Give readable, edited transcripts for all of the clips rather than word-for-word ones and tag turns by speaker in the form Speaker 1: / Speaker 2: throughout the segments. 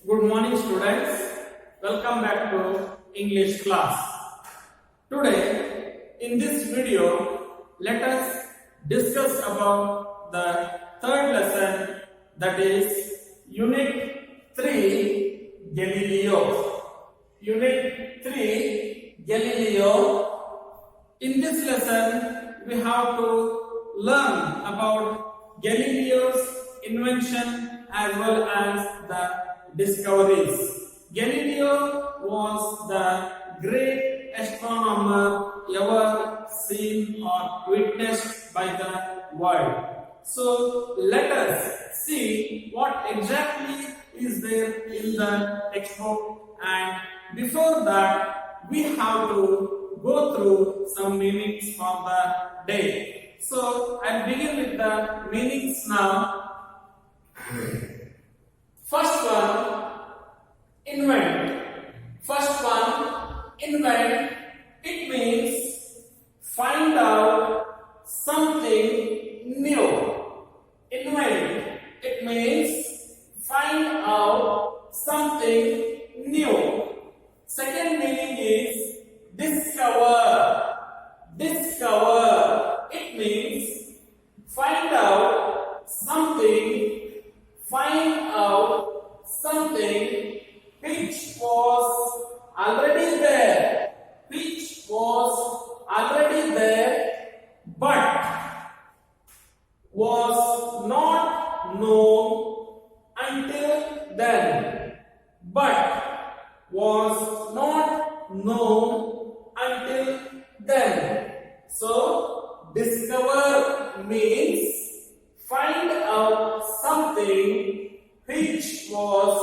Speaker 1: Good morning students, welcome back to English class. Today in this video let us discuss about the third lesson, that is Unit 3 Galileo. Unit 3 Galileo. In this lesson we have to learn about Galileo's invention as well as the discoveries. Galileo was the great astronomer ever seen or witnessed by the world. So let us see what exactly is there in the textbook, and before that we have to go through some meanings for the day. So I'll begin with the meanings now. First one, invent. First one, invent. It means find out something new. Invent. It means find out something new. Second meaning is discover. Discover. It means find out something. Find out something which was already there. Which was already there but was not known until then. But was not known until then. So discover means find out something which was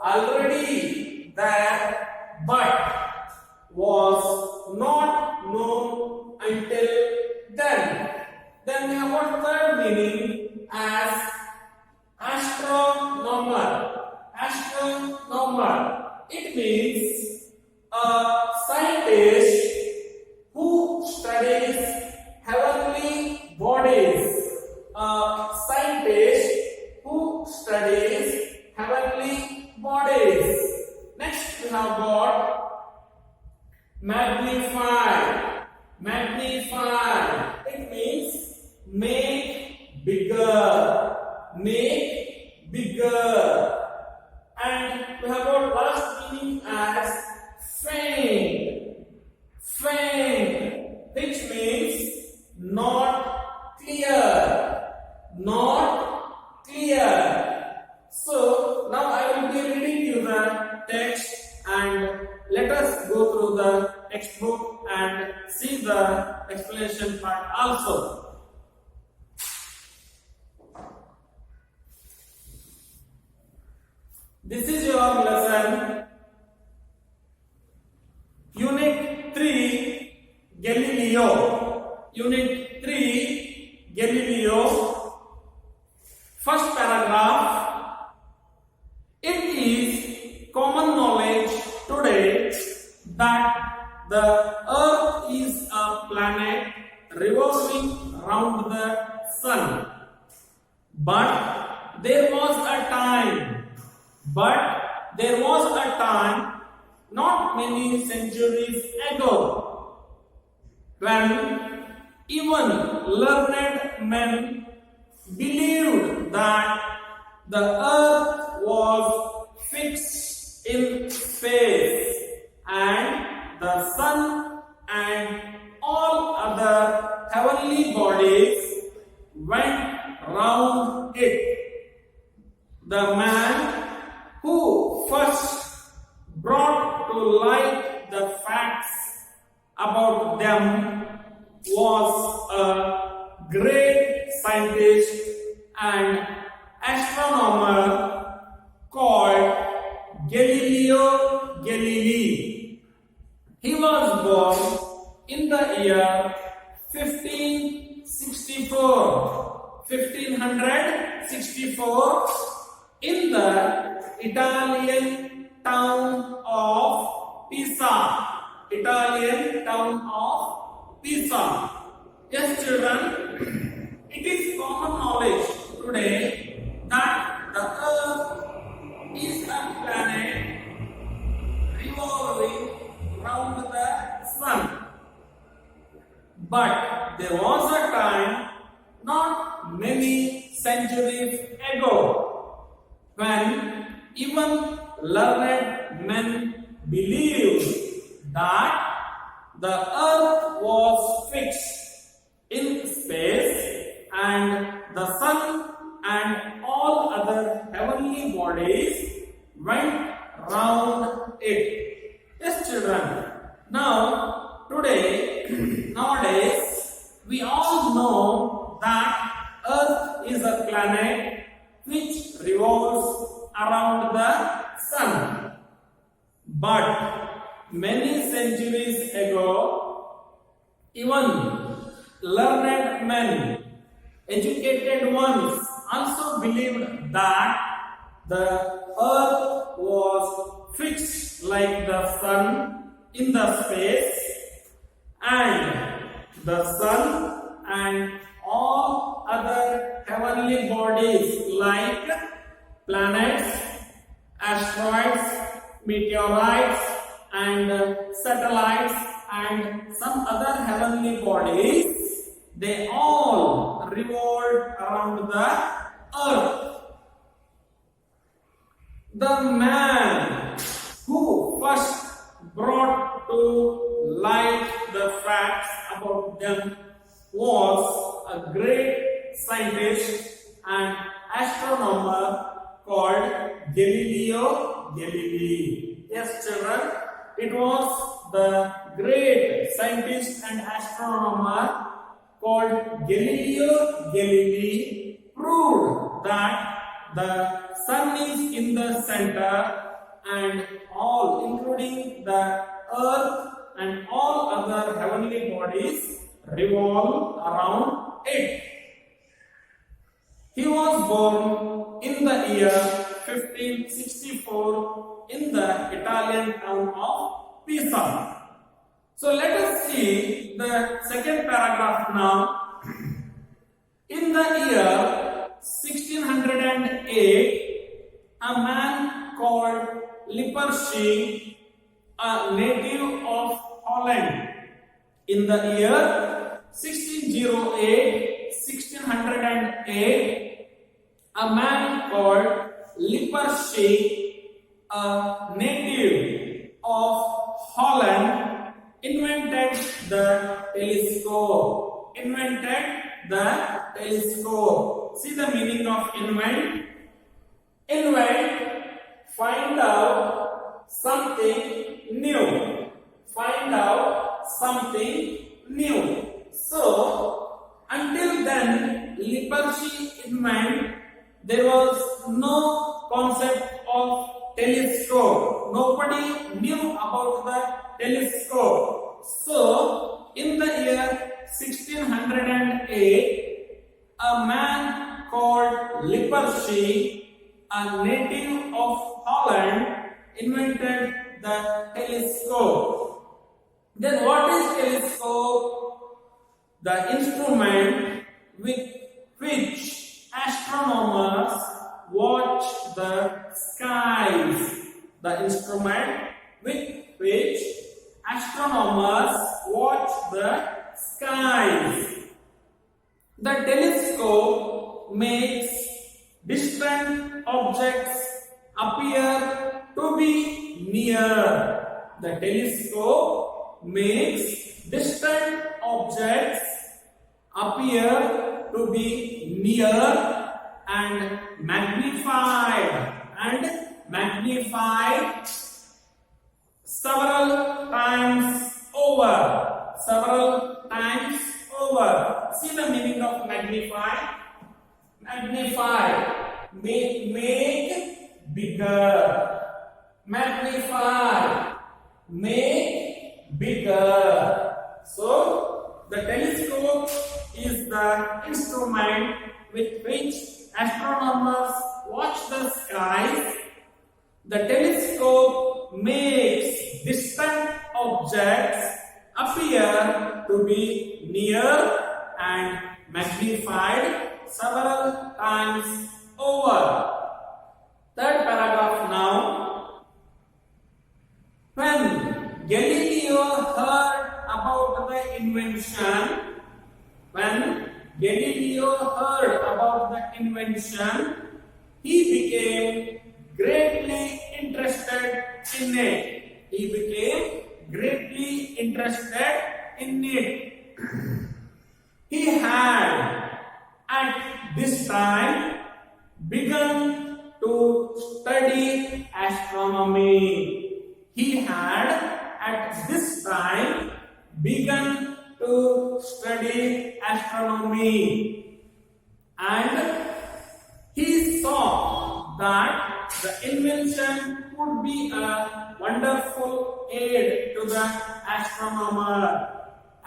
Speaker 1: already there but was not known until then. Then we have got third meaning as astronomer. Astronomer. It means a scientist who studies heavenly bodies. A scientist who studies heavenly bodies. Next we have got magnify. Magnify. It means make bigger. Make bigger. And we have got last meaning as faint. Faint. Which means not clear. Not clear. So now I will be reading you the text, and let us go through the textbook and see the explanation part also. This is your lesson, Unit 3 Galileo. Unit 3 Galileo. First paragraph. It is common knowledge today that the Earth is a planet revolving around the Sun. But there was a time, not many centuries ago, when even learned men believed that the Earth was fixed in space and the Sun and all other heavenly bodies went round it. The man who first brought to light the facts about them was a great scientist and astronomer called Galileo Galilei. He was born in the year 1564 in the Italian town of Pisa. Yes, children, it is common knowledge today that the Earth is a planet But there was a time, not many centuries ago, when even learned men believed that the earth was fixed in space and the sun and all other heavenly bodies went round it. Yes, children. Now, nowadays, we all know that Earth is a planet which revolves around the sun. But many centuries ago, even learned men, educated ones, also believed that the earth was fixed like the sun in the space, and the sun and all other heavenly bodies like planets, asteroids, meteorites and satellites and some other heavenly bodies, they all revolve around the earth. The man who first brought to light the facts about them was a great scientist and astronomer called Galileo Galilei. Yes, children, it was the great scientist and astronomer called Galileo Galilei proved that the sun is in the center and all, including the earth and all other heavenly bodies, revolve around it. He was born in the year 1564 in the Italian town of Pisa. So let us see the second paragraph now. In the year 1608, a man called Lippershey, a native of Holland. In the year 1608, a man called Lippershey, a native of Holland, invented the telescope. See the meaning of invent? Invent, find out something new. So, until then, Lippershey invent, there was no concept of telescope. Nobody knew about the telescope. So, in the year 1608, a man called Lippershey, a native of Holland, invented the telescope. Then what is telescope? The instrument with which astronomers watch the skies. The instrument with which astronomers watch the skies. The telescope makes distant objects appear to be near. The telescope makes distant objects appear to be near and magnified several times over. See the meaning of magnify? Magnify, make bigger. Magnify, make bigger. So, the telescope is the instrument with which astronomers watch the skies. The telescope makes distant objects appear to be near and magnified several times over. Third paragraph now. When Galileo heard about the invention, when Galileo heard about the invention, he became greatly interested in it. He became greatly interested in it. He had at this time begun to study astronomy. He had at this time begun to study astronomy, and he saw that the invention would be a wonderful aid to the astronomer,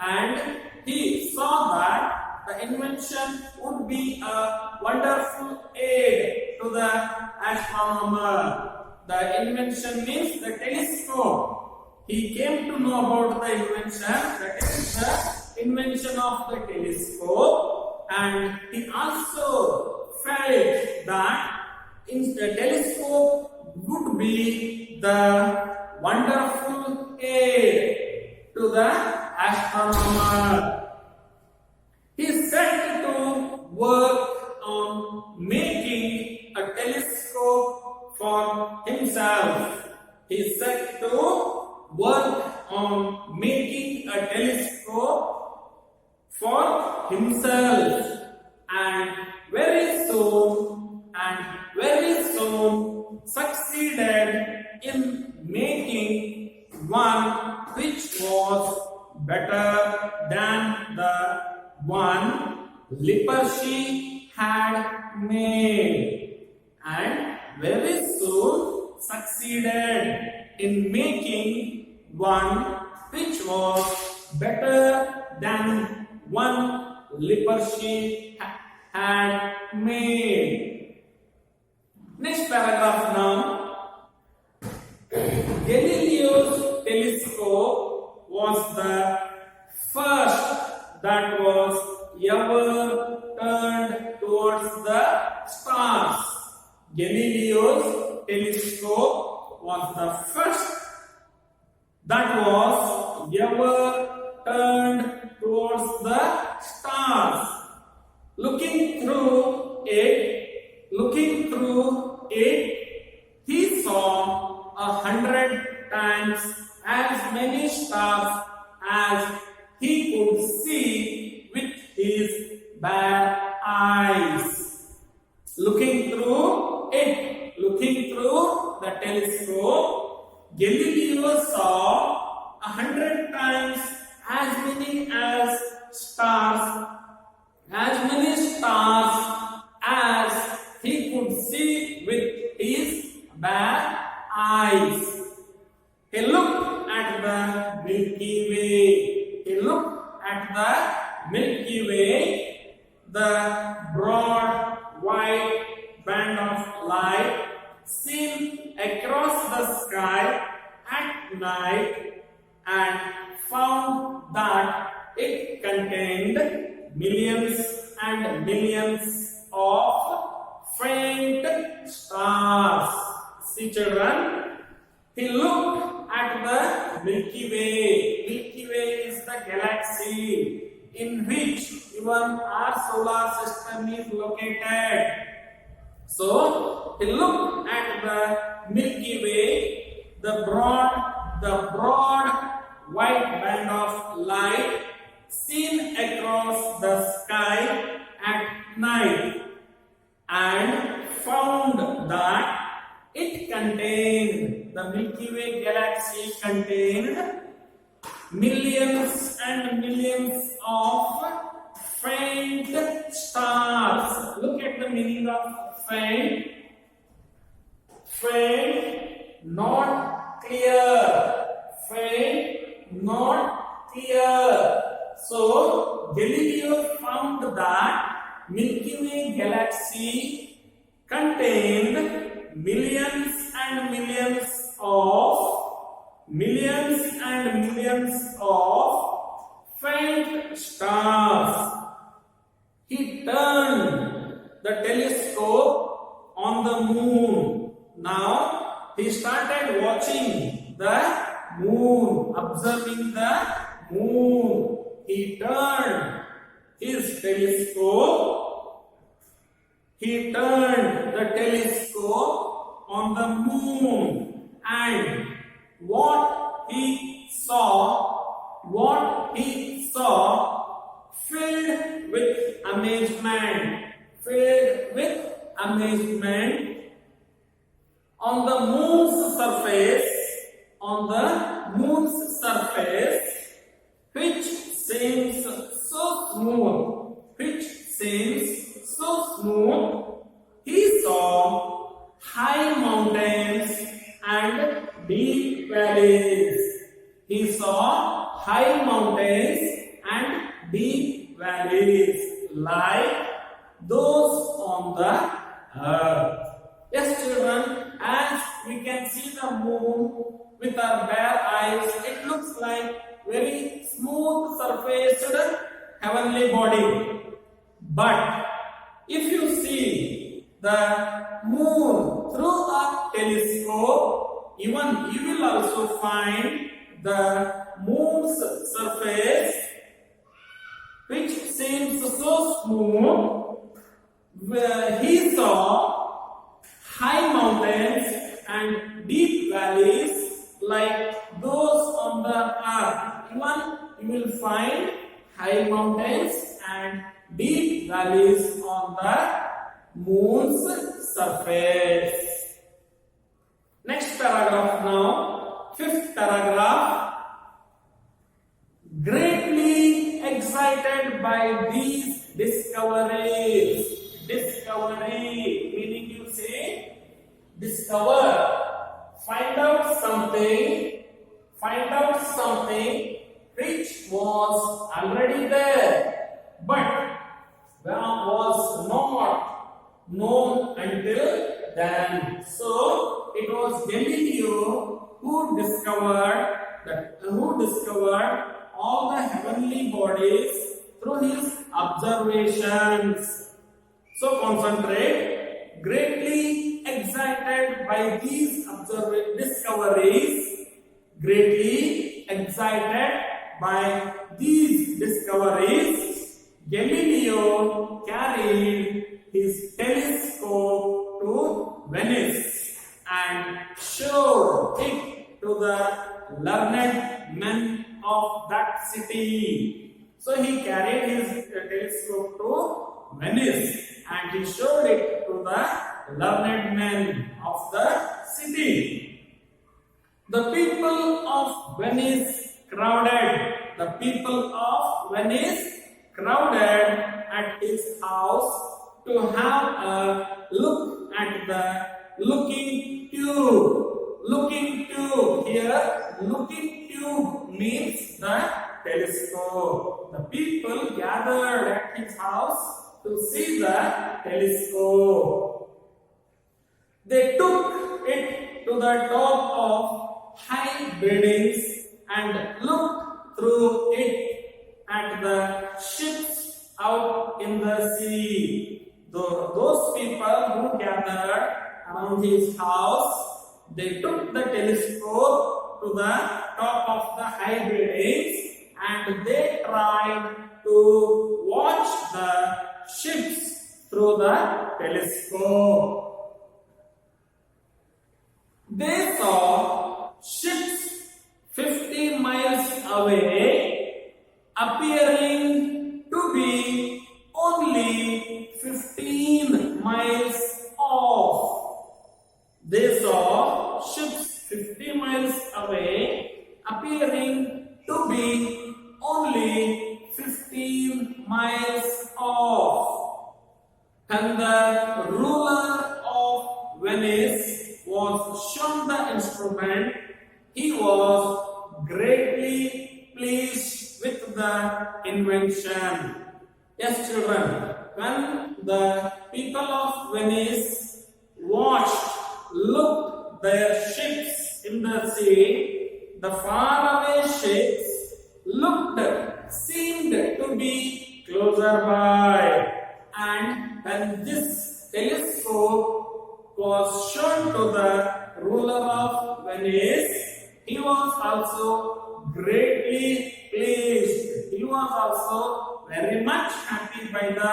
Speaker 1: and he saw that the invention would be a wonderful aid to the astronomer. The invention means the telescope. He came to know about the invention, that is the invention of the telescope, and he also felt that the telescope would be the wonderful aid to the astronomer. He set to work on making a telescope for himself. He set to work on making a telescope for himself, and very soon succeeded in making one which was better than the one Lippershey had made, and very soon succeeded in making one which was better than one Lippershey had made. Next paragraph now. Galileo's telescope was the first that was ever turned towards the stars. Galileo's telescope was the first that was ever turned towards the stars. Looking through it, he saw 100 times as many stars as he could see with his bare eyes. Looking through the telescope, Galileo saw 100 times as many stars as he could see with his bare eyes. He looked at the Milky Way. The broad white band of light seen across the sky at night, and found that it contained millions and millions of faint stars. See children, he looked at the Milky Way. Milky Way is the galaxy in which even our solar system is located. So he looked at the Milky Way, the broad white band of light seen across the sky at night, and found that it contained, the Milky Way galaxy contained millions and millions of faint stars. Look at the meaning of faint. Faint, not clear. Faint, not clear. So Galileo found that Milky Way galaxy contained millions and millions of faint stars. He turned the telescope on the moon. Now he started watching the moon, observing the moon. He he turned his telescope. He turned the telescope on the moon, and what he saw filled with amazement. Filled with amazement. On the moon's surface, which seems so smooth, he saw high mountains and deep valleys. He saw high mountains and deep valleys like those on the earth. Yes, children, as we can see the moon with our bare eyes, it looks like very smooth surfaced heavenly body. But if you see the moon through a telescope, even you will also find the moon's surface which seems so smooth. Where he saw high mountains and deep valleys like those on the earth. Even you will find high mountains and deep valleys on the moon's surface. Next paragraph now, fifth paragraph. Greatly excited by these discoveries. Discovery, meaning you say, discover, find out something which was already there, but was not known until then. So it was Galileo who discovered all the heavenly bodies through his observations. So concentrate. Greatly excited by these discoveries. Greatly excited by these discoveries, Galileo carried his telescope to Venice and showed it to the learned men of that city. So he carried his telescope to Venice and he showed it to the learned men of the city. The people of Venice crowded. The people of Venice crowded at his house to have a look at the looking tube. Looking tube. Here, looking tube means the telescope. The people gathered at his house to see the telescope. They took it to the top of high buildings and looked through it at the ships out in the sea. Those people who gathered around his house, they took the telescope to the top of the high buildings and they tried to watch the ships through the telescope. They saw ships 50 miles away appearing to be only 15 miles off. They saw ships 50 miles away appearing to be only 15 miles off. And the ruler of Venice was shown the instrument. He was greatly pleased with the invention. Yes, children, when the people of Venice looked their ships in the sea, the faraway ships seemed to be closer by. And when this telescope was shown to the ruler of Venice, he was also greatly pleased. He was also very much happy by the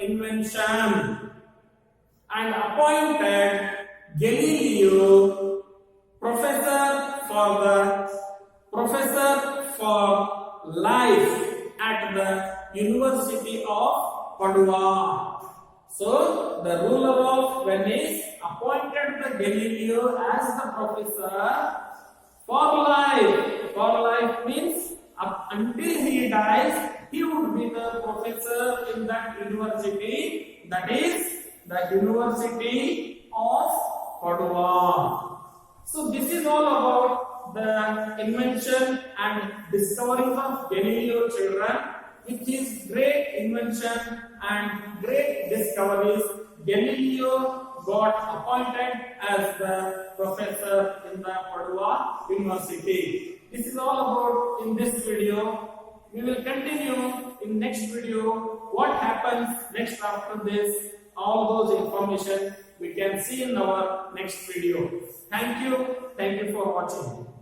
Speaker 1: invention and appointed Galileo professor for life at the University of Padua. So the ruler of Venice appointed the Galileo as the professor for life. For life means up until he dies, he would be the professor in that university, that is the University of Padua. So this is all about the invention and discoveries of Galileo, children, which is great invention and great discoveries. Galileo got appointed as the professor in the Padua University. This is all about in this video. We will continue in next video. What happens next after this? All those information we can see in our next video. Thank you for watching.